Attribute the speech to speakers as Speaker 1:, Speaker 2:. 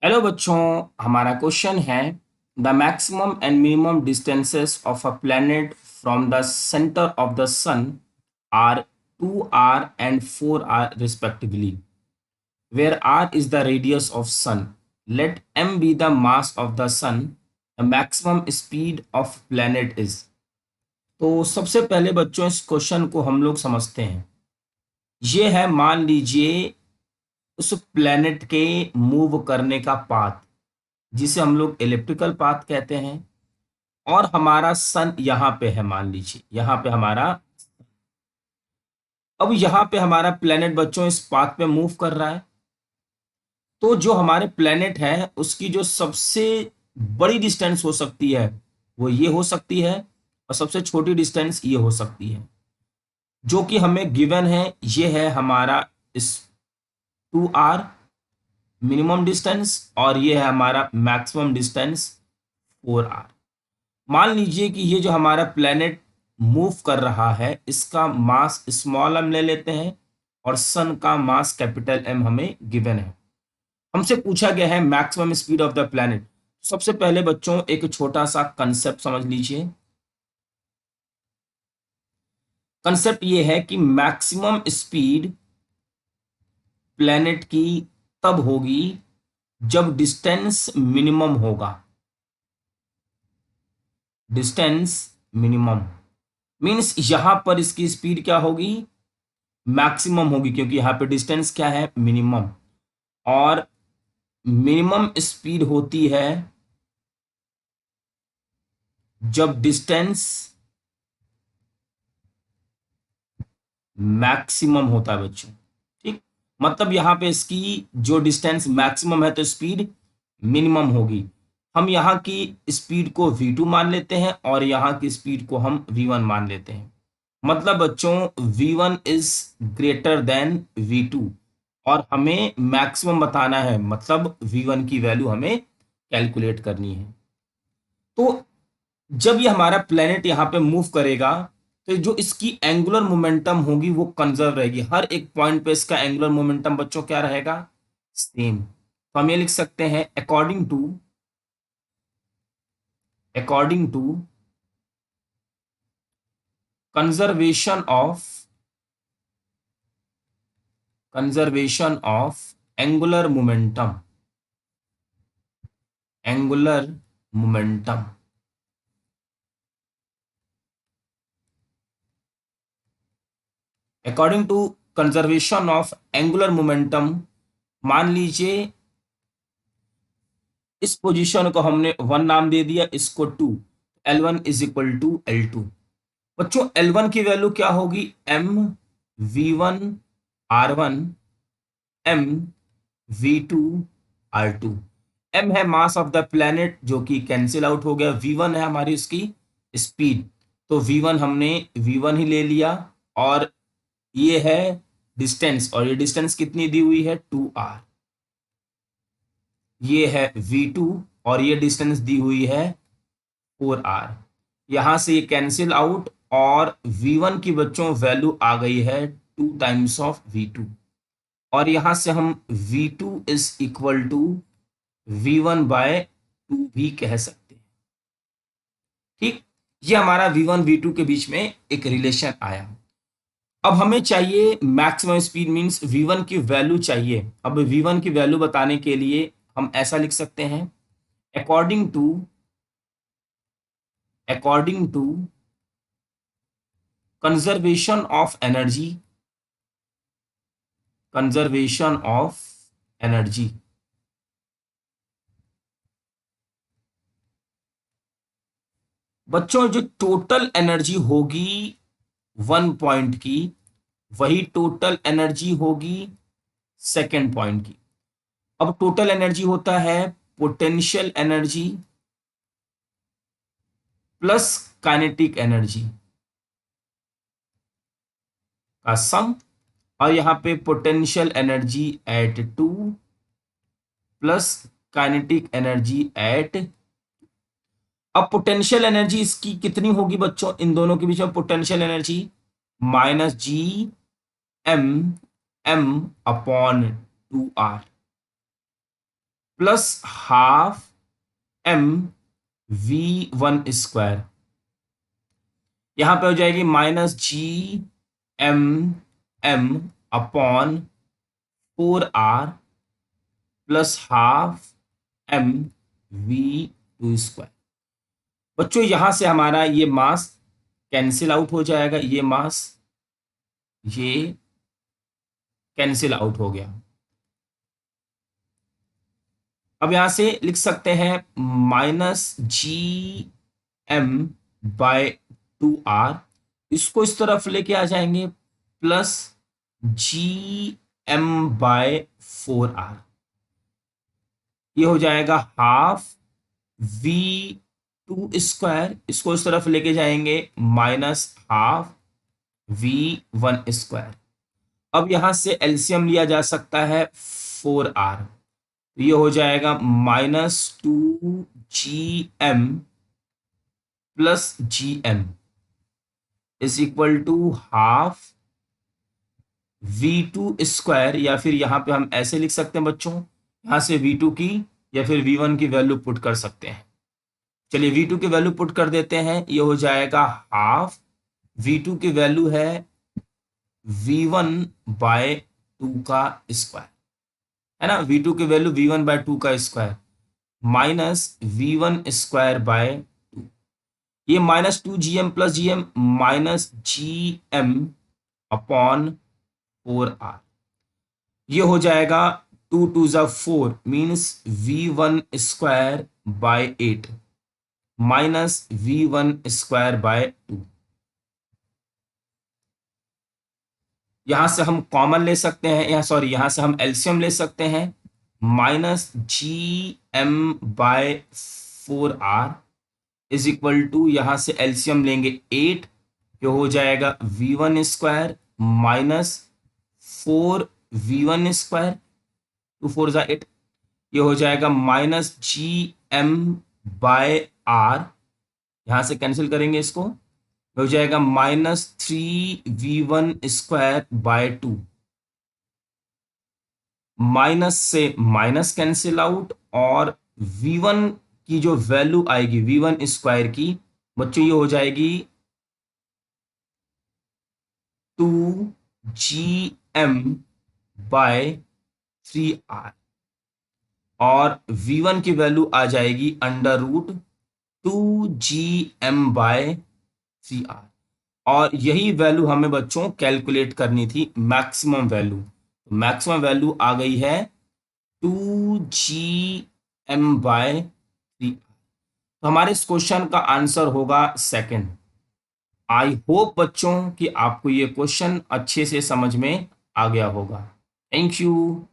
Speaker 1: Hello बच्चों, हमारा question है the maximum and minimum distances of a planet from the centre of the sun are 2r and 4r respectively, where r is the radius of sun. Let m be the mass of the sun. The maximum speed of planet is. तो सबसे पहले बच्चों इस question को हम लोग समझते हैं। ये है, मान लीजिए, उस प्लैनेट के मूव करने का पाथ, जिसे हम लोग इलिप्टिकल पाथ कहते हैं। और हमारा सन यहाँ पे है, मान लीजिए यहाँ पे हमारा, अब यहाँ पे हमारा प्लेनेट बच्चों इस पाथ पे मूव कर रहा है। तो जो हमारे प्लेनेट है उसकी जो सबसे बड़ी डिस्टेंस हो सकती है वो ये हो सकती है, और सबसे छोटी डिस्टेंस ये हो सकती है। जो कि हमें गिवन है, ये है हमारा इस 2r मिनिमम डिस्टेंस, और ये है हमारा मैक्सिमम डिस्टेंस 4r। मान लीजिए कि ये जो हमारा प्लेनेट मूव कर रहा है इसका मास स्मॉल m ले लेते हैं, और सन का मास कैपिटल M हमें गिवन है। हमसे पूछा गया है maximum speed of the planet. सबसे पहले बच्चों एक छोटा सा कंसेप्ट समझ लीजिए। कंसेप्ट ये है कि मैक्सिमम स्पीड प्लेनेट की तब होगी जब डिस्टेंस मिनिमम होगा। डिस्टेंस मिनिमम मीन्स यहां पर इसकी स्पीड क्या होगी, मैक्सिमम होगी, क्योंकि यहाँ पे डिस्टेंस क्या है, मिनिमम। और मिनिमम स्पीड होती है जब डिस्टेंस मैक्सिमम होता है बच्चों। ठीक, मतलब यहाँ पे इसकी जो डिस्टेंस मैक्सिमम है तो स्पीड मिनिमम होगी। हम यहाँ की स्पीड को v2 मान लेते हैं और यहाँ की स्पीड को हम v1 मान लेते हैं। मतलब बच्चों v1 is greater than v2, और हमें मैक्सिमम बताना है, मतलब v1 की वैल्यू हमें कैलकुलेट करनी है। तो जब ये हमारा प्लेनेट यहाँ पे मूव करेगा तो जो इसकी एंगुलर मोमेंटम होगी वो कंजर्व रहेगी। हर एक पॉइंट पे इसका एंगुलर मोमेंटम बच्चों क्या रहेगा, सेम। तो हम ये लिख सकते हैं according to conservation of angular momentum according to conservation of angular momentum, मान लीजिए इस पोजीशन को हमने 1 नाम दे दिया, इसको 2, L1 is equal to L2। बच्चों L1 की वैल्यू क्या होगी, m v1 r1 m v2 r2। m है मास ऑफ द प्लेनेट जो कि कैंसिल आउट हो गया, v1 है हमारी उसकी स्पीड, तो v1 हमने v1 ही ले लिया। और ये है डिस्टेंस, और ये डिस्टेंस कितनी दी हुई है, 2r। ये है v2 और ये डिस्टेंस दी हुई है 4r। यहां से ये कैंसिल आउट, और v1 की बच्चों वैल्यू आ गई है 2 टाइम्स ऑफ v2, और यहां से हम v2 is equal to v1 bye 2 भी कह सकते हैं। ठीक, ये हमारा v1 v2 के बीच में एक रिलेशन आया। अब हमें चाहिए मैक्सिमम स्पीड, मींस v1 की वैल्यू चाहिए। अब v1 की वैल्यू बताने के लिए हम ऐसा लिख सकते हैं, according to conservation of energy बच्चों जो टोटल एनर्जी होगी 1 पॉइंट की, वही टोटल एनर्जी होगी सेकेंड पॉइंट की। अब टोटल एनर्जी होता है potential energy plus kinetic energy का सम, और यहां पे potential energy at 2 plus kinetic energy at. अब पोटेंशियल एनर्जी इसकी कितनी होगी बच्चों, इन दोनों के बीच में potential energy minus G M upon 2r plus half mv1 square, यहां पे हो जाएगी -GMM upon 4r plus half mv2 square. बच्चों यहां से हमारा ये मास कैंसिल आउट हो जाएगा, ये मास ये कैंसिल आउट हो गया। अब यहां से लिख सकते हैं -GM/2r, इसको इस तरफ लेके आ जाएंगे, प्लस GM/4r, ये हो जाएगा हाफ v2 स्क्वायर, इसको इस तरफ लेके जाएंगे माइनस हाफ v1 स्क्वायर। अब यहां से एलसीएम लिया जा सकता है 4r, ये हो जाएगा -2GM plus GM is equal to half v2 square, या फिर यहां पे हम ऐसे लिख सकते हैं बच्चों, यहां से v2 की या फिर v1 की वैल्यू पुट कर सकते हैं। चलिए v2 की वैल्यू पुट कर देते हैं, ये हो जाएगा हाफ v2 की वैल्यू है v1/2 का स्क्वायर, है ना, v2 की वैल्यू v1/2 का स्क्वायर माइनस v1 स्क्वायर/2, ये -2GM plus GM minus GM upon 4r, ये हो जाएगा 2 2 4 मीन्स v1 स्क्वायर/8 माइनस v1 स्क्वायर/2। यहां से हम कॉमन ले सकते हैं, यहां से हम एलसीएम ले सकते हैं, -GM/4r इज इक्वल टू, यहां से एलसीएम लेंगे 8, ये हो जाएगा v1 square minus 4v1 square, 2 4 8, ये हो जाएगा -GM/r, यहां से कैंसिल करेंगे इसको, हो जाएगा -3v1 स्क्वायर/2, माइनस से माइनस कैंसिल आउट, और v1 की जो वैल्यू आएगी v1 स्क्वायर की बच्चों, ये हो जाएगी 2GM/3r, और v1 की वैल्यू आ जाएगी √2GM/3r, और यही वैल्यू हमें बच्चों कैलकुलेट करनी थी, मैक्सिमम वैल्यू। मैक्सिमम वैल्यू आ गई है 2GM/3r, तो हमारे इस क्वेश्चन का आंसर होगा सेकंड। आई होप बच्चों कि आपको ये क्वेश्चन अच्छे से समझ में आ गया होगा। Thank you.